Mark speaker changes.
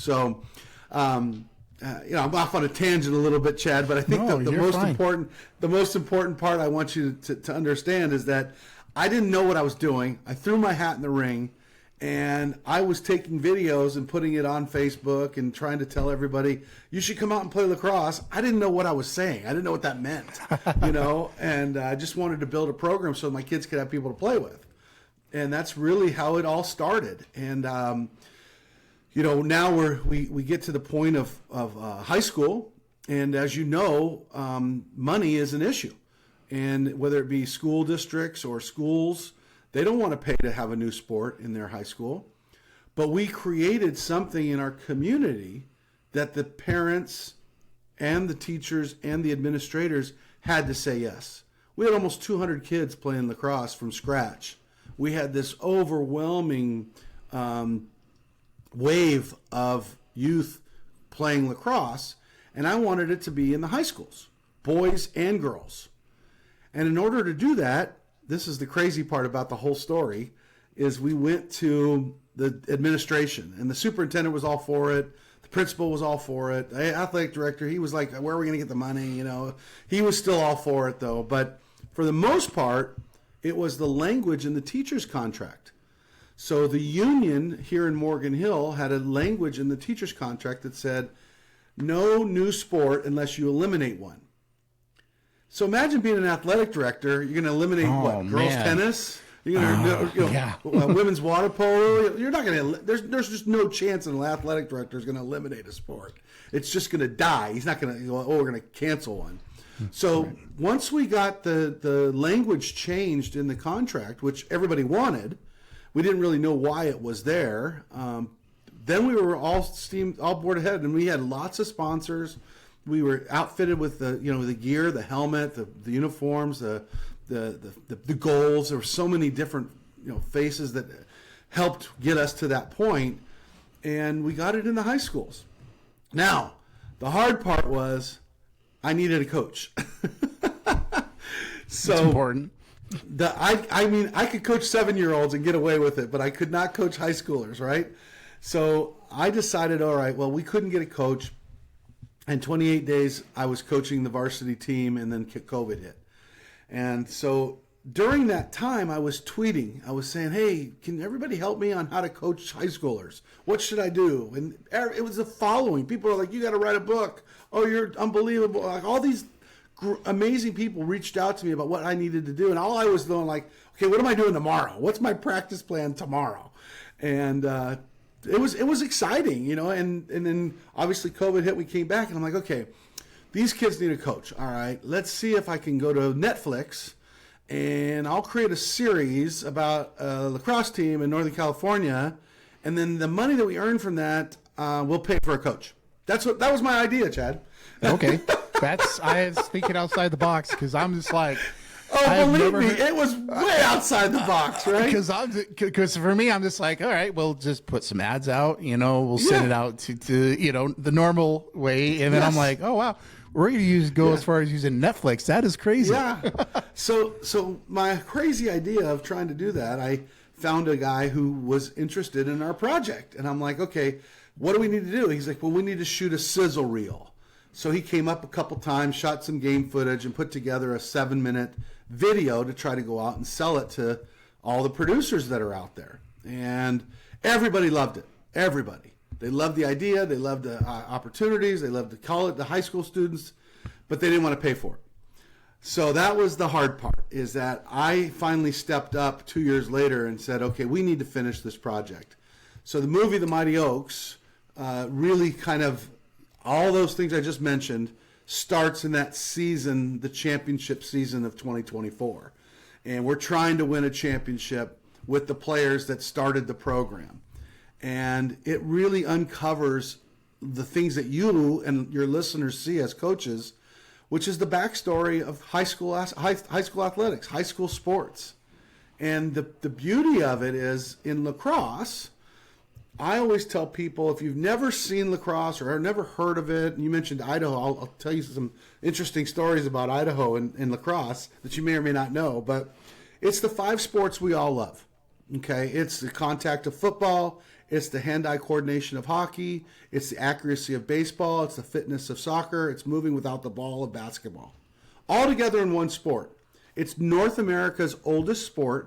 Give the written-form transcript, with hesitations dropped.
Speaker 1: So, I'm off on a tangent a little bit, Chad, but I think the most important part I want you to understand is that I didn't know what I was doing. I threw my hat in the ring, and I was taking videos and putting it on Facebook and trying to tell everybody, you should come out and play lacrosse. I didn't know what I was saying. I didn't know what that meant, and I just wanted to build a program so my kids could have people to play with. And that's really how it all started. And, now we get to the point of high school, and as you know, money is an issue. And whether it be school districts or schools, they don't want to pay to have a new sport in their high school. But we created something in our community that the parents and the teachers and the administrators had to say yes. We had almost 200 kids playing lacrosse from scratch. We had this overwhelming wave of youth playing lacrosse, and I wanted it to be in the high schools, boys and girls. And in order to do that, this is the crazy part about the whole story, is we went to the administration, and the superintendent was all for it. The principal was all for it. The athletic director, he was like, where are we going to get the money? He was still all for it though. But for the most part, it was the language in the teacher's contract. So the union here in Morgan Hill had a language in the teacher's contract that said, no new sport unless you eliminate one. So imagine being an athletic director. You're going to eliminate girls tennis. You're going to, women's water polo. You're not going to. There's just no chance an athletic director is going to eliminate a sport. It's just going to die. He's not going to. We're going to cancel one. So once we got the language changed in the contract, which everybody wanted, we didn't really know why it was there. Then we were all board ahead, and we had lots of sponsors. We were outfitted with the gear, the helmet, the uniforms, the goals. There were so many different faces that helped get us to that point, and we got it in the high schools. Now, the hard part was I needed a coach. So
Speaker 2: it's important.
Speaker 1: I could coach 7-year-olds and get away with it, but I could not coach high schoolers, right? So I decided, all right, well, we couldn't get a coach. In 28 days, I was coaching the varsity team, and then COVID hit. And so during that time, I was tweeting. I was saying, hey, can everybody help me on how to coach high schoolers? What should I do? And it was the following. People are like, you got to write a book. Oh, you're unbelievable. Like all these amazing people reached out to me about what I needed to do. And all I was doing like, okay, what am I doing tomorrow? What's my practice plan tomorrow? And it was exciting, and then obviously COVID hit, we came back, and I'm like, okay, these kids need a coach. All right, let's see if I can go to Netflix, and I'll create a series about a lacrosse team in Northern California, and then the money that we earn from that, we'll pay for a coach. That was my idea, Chad.
Speaker 2: Okay, I was thinking outside the box, because I'm just like,
Speaker 1: oh, believe me, it was way outside the box, right?
Speaker 2: Because for me, I'm just like, all right, we'll just put some ads out, we'll send it out to the normal way, and then I'm like, oh wow, we're going to go as far as using Netflix. That is crazy.
Speaker 1: Yeah. So my crazy idea of trying to do that, I found a guy who was interested in our project, and I'm like, okay, what do we need to do? He's like, well, we need to shoot a sizzle reel. So he came up a couple times, shot some game footage, and put together a 7-minute video to try to go out and sell it to all the producers that are out there. And everybody loved it. Everybody. They loved the idea. They loved the opportunities. They loved to call it the high school students, but they didn't want to pay for it. So that was the hard part, is that I finally stepped up 2 years later and said, okay, we need to finish this project. So the movie, The Mighty Oaks, really kind of, all those things I just mentioned, starts in that season, the championship season of 2024. And we're trying to win a championship with the players that started the program. And it really uncovers the things that you and your listeners see as coaches, which is the backstory of high school athletics, high school sports. And the beauty of it is in lacrosse, I always tell people, if you've never seen lacrosse or never heard of it, and you mentioned Idaho, I'll tell you some interesting stories about Idaho and lacrosse that you may or may not know, but it's the 5 sports we all love. Okay, it's the contact of football, it's the hand-eye coordination of hockey, it's the accuracy of baseball, it's the fitness of soccer, it's moving without the ball of basketball. All together in one sport. It's North America's oldest sport.